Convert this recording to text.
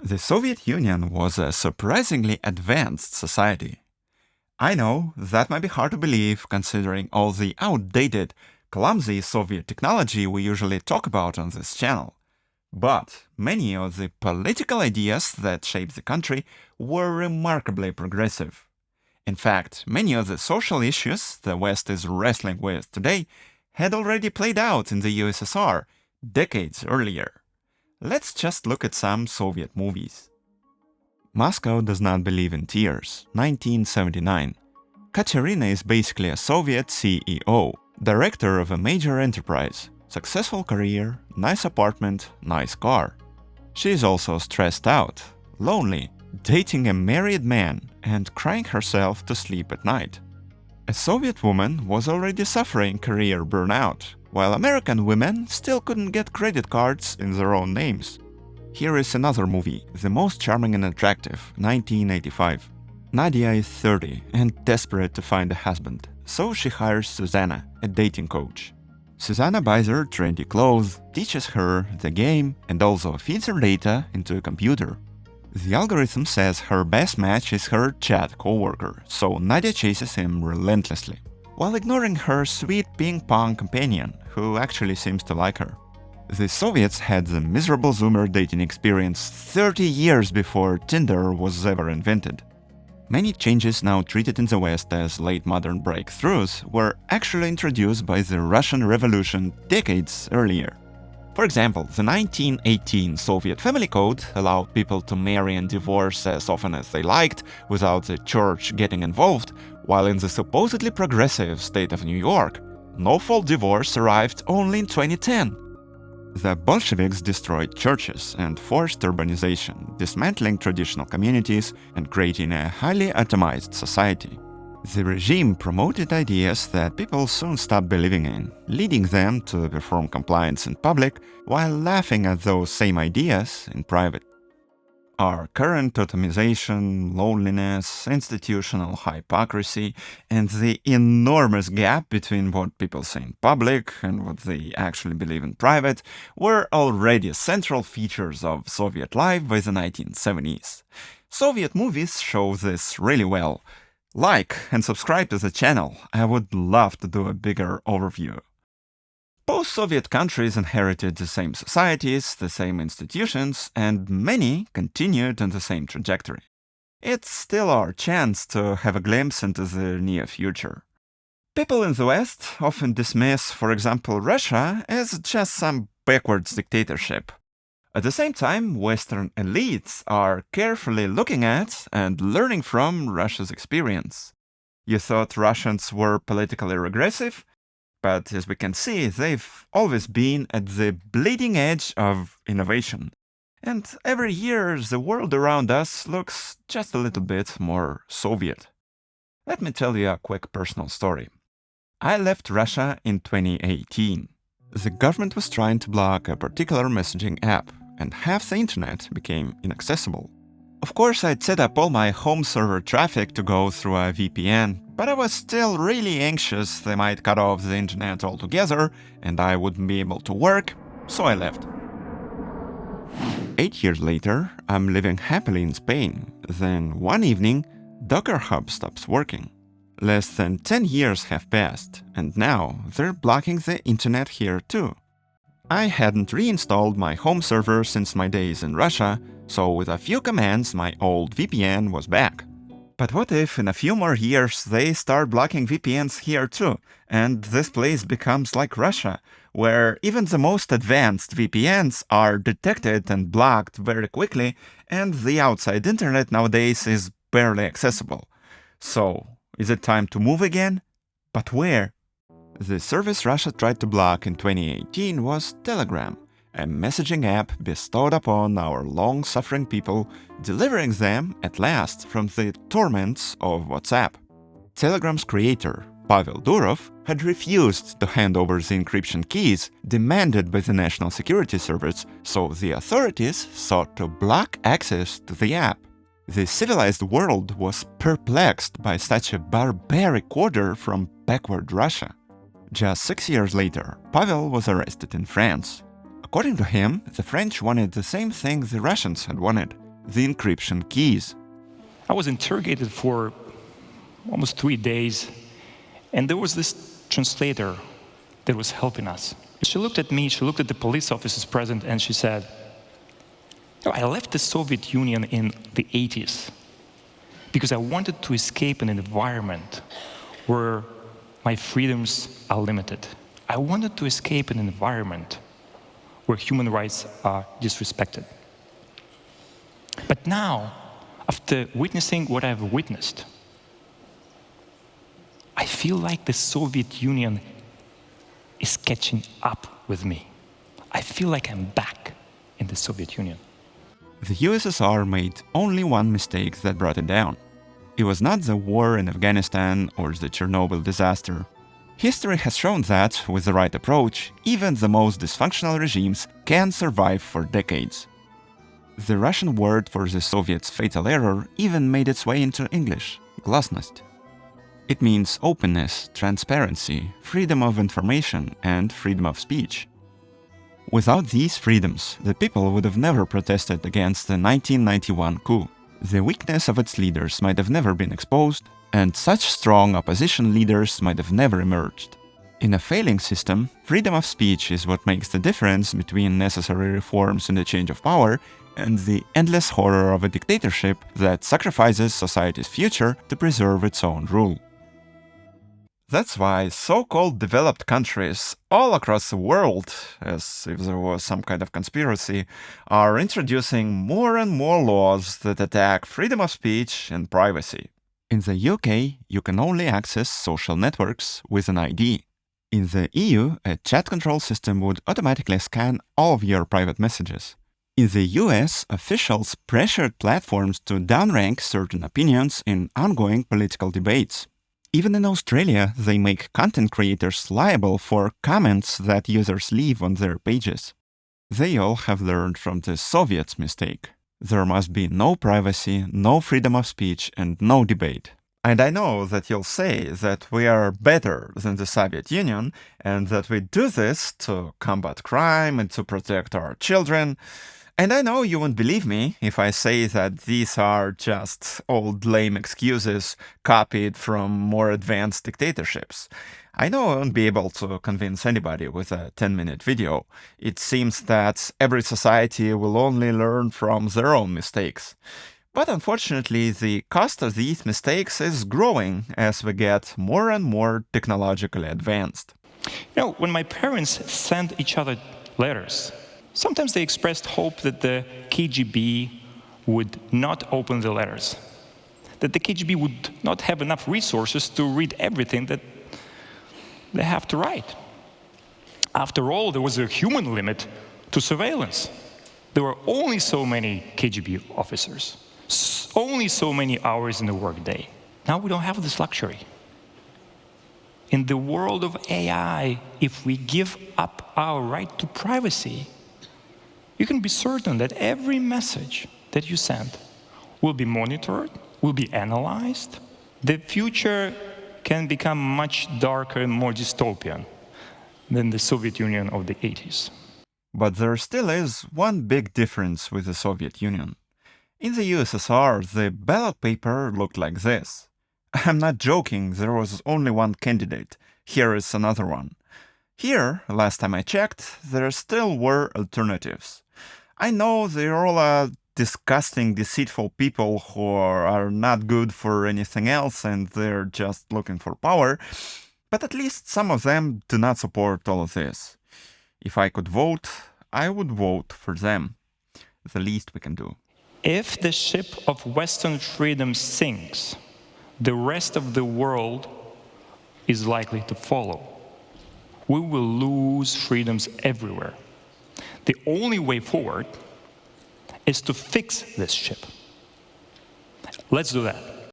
The Soviet Union was a surprisingly advanced society. I know that might be hard to believe considering all the outdated, clumsy Soviet technology we usually talk about on this channel. But many of the political ideas that shaped the country were remarkably progressive. In fact, many of the social issues the West is wrestling with today had already played out in the USSR decades earlier. Let's just look at some Soviet movies. Moscow Does Not Believe in Tears, 1979. Katerina is basically a Soviet CEO, director of a major enterprise, successful career, nice apartment, nice car. She is also stressed out, lonely, dating a married man, and crying herself to sleep at night. A Soviet woman was already suffering career burnout, while American women still couldn't get credit cards in their own names. Here is another movie, The Most Charming and Attractive, 1985. Nadia is 30 and desperate to find a husband, so she hires Susanna, a dating coach. Susanna buys her trendy clothes, teaches her the game, and also feeds her data into a computer. The algorithm says her best match is her chat coworker, so Nadia chases him relentlessly, while ignoring her sweet ping-pong companion, who actually seems to like her. The Soviets had the miserable Zoomer dating experience 30 years before Tinder was ever invented. Many changes now treated in the West as late modern breakthroughs were actually introduced by the Russian Revolution decades earlier. For example, the 1918 Soviet Family Code allowed people to marry and divorce as often as they liked without the church getting involved, while in the supposedly progressive state of New York, no-fault divorce arrived only in 2010. The Bolsheviks destroyed churches and forced urbanization, dismantling traditional communities and creating a highly atomized society. The regime promoted ideas that people soon stopped believing in, leading them to perform compliance in public while laughing at those same ideas in private. Our current atomization, loneliness, institutional hypocrisy, and the enormous gap between what people say in public and what they actually believe in private were already central features of Soviet life by the 1970s. Soviet movies show this really well. Like and subscribe to the channel, I would love to do a bigger overview. Both Soviet countries inherited the same societies, the same institutions, and many continued on the same trajectory. It's still our chance to have a glimpse into the near future. People in the West often dismiss, for example, Russia as just some backwards dictatorship. At the same time, Western elites are carefully looking at and learning from Russia's experience. You thought Russians were politically regressive? But as we can see, they've always been at the bleeding edge of innovation. And every year, the world around us looks just a little bit more Soviet. Let me tell you a quick personal story. I left Russia in 2018. The government was trying to block a particular messaging app, and half the internet became inaccessible. Of course, I'd set up all my home server traffic to go through a VPN, but I was still really anxious they might cut off the internet altogether and I wouldn't be able to work, so I left. 8 years later, I'm living happily in Spain. Then one evening, Docker Hub stops working. Less than 10 years have passed, and now they're blocking the internet here too. I hadn't reinstalled my home server since my days in Russia, so with a few commands my old VPN was back. But what if in a few more years they start blocking VPNs here too, and this place becomes like Russia, where even the most advanced VPNs are detected and blocked very quickly, and the outside internet nowadays is barely accessible. So, is it time to move again? But where? The service Russia tried to block in 2018 was Telegram, a messaging app bestowed upon our long-suffering people, delivering them, at last, from the torments of WhatsApp. Telegram's creator, Pavel Durov, had refused to hand over the encryption keys demanded by the National Security Service, so the authorities sought to block access to the app. The civilized world was perplexed by such a barbaric order from backward Russia. Just 6 years later, Pavel was arrested in France. According to him, the French wanted the same thing the Russians had wanted: the encryption keys. I was interrogated for almost 3 days, and there was this translator that was helping us. She looked at me, she looked at the police officers present, and she said, I left the Soviet Union in the 80s because I wanted to escape an environment where my freedoms are limited. I wanted to escape an environment where human rights are disrespected. But now, after witnessing what I've witnessed, I feel like the Soviet Union is catching up with me. I feel like I'm back in the Soviet Union. The USSR made only one mistake that brought it down. It was not the war in Afghanistan or the Chernobyl disaster. History has shown that, with the right approach, even the most dysfunctional regimes can survive for decades. The Russian word for the Soviets' fatal error even made its way into English, glasnost. It means openness, transparency, freedom of information, and freedom of speech. Without these freedoms, the people would have never protested against the 1991 coup. The weakness of its leaders might have never been exposed, and such strong opposition leaders might have never emerged. In a failing system, freedom of speech is what makes the difference between necessary reforms and a change of power and the endless horror of a dictatorship that sacrifices society's future to preserve its own rule. That's why so-called developed countries all across the world, as if there was some kind of conspiracy, are introducing more and more laws that attack freedom of speech and privacy. In the UK, you can only access social networks with an ID. In the EU, a chat control system would automatically scan all of your private messages. In the US, officials pressured platforms to downrank certain opinions in ongoing political debates. Even in Australia, they make content creators liable for comments that users leave on their pages. They all have learned from the Soviets' mistake. There must be no privacy, no freedom of speech, and no debate. And I know that you'll say that we are better than the Soviet Union, and that we do this to combat crime and to protect our children. And I know you won't believe me if I say that these are just old lame excuses copied from more advanced dictatorships. I know I won't be able to convince anybody with a 10-minute video. It seems that every society will only learn from their own mistakes. But unfortunately, the cost of these mistakes is growing as we get more and more technologically advanced. When my parents sent each other letters, sometimes they expressed hope that the KGB would not open the letters, that the KGB would not have enough resources to read everything that they have to write. After all, there was a human limit to surveillance. There were only so many KGB officers, only so many hours in the workday. Now we don't have this luxury. In the world of AI, if we give up our right to privacy, you can be certain that every message that you send will be monitored, will be analyzed. The future can become much darker and more dystopian than the Soviet Union of the 80s. But there still is one big difference with the Soviet Union. In the USSR, the ballot paper looked like this. I'm not joking, there was only one candidate. Here is another one. Here, last time I checked, there still were alternatives. I know they're all disgusting, deceitful people who are not good for anything else and they're just looking for power, but at least some of them do not support all of this. If I could vote, I would vote for them. The least we can do. If the ship of Western freedom sinks, the rest of the world is likely to follow. We will lose freedoms everywhere. The only way forward is to fix this ship. Let's do that.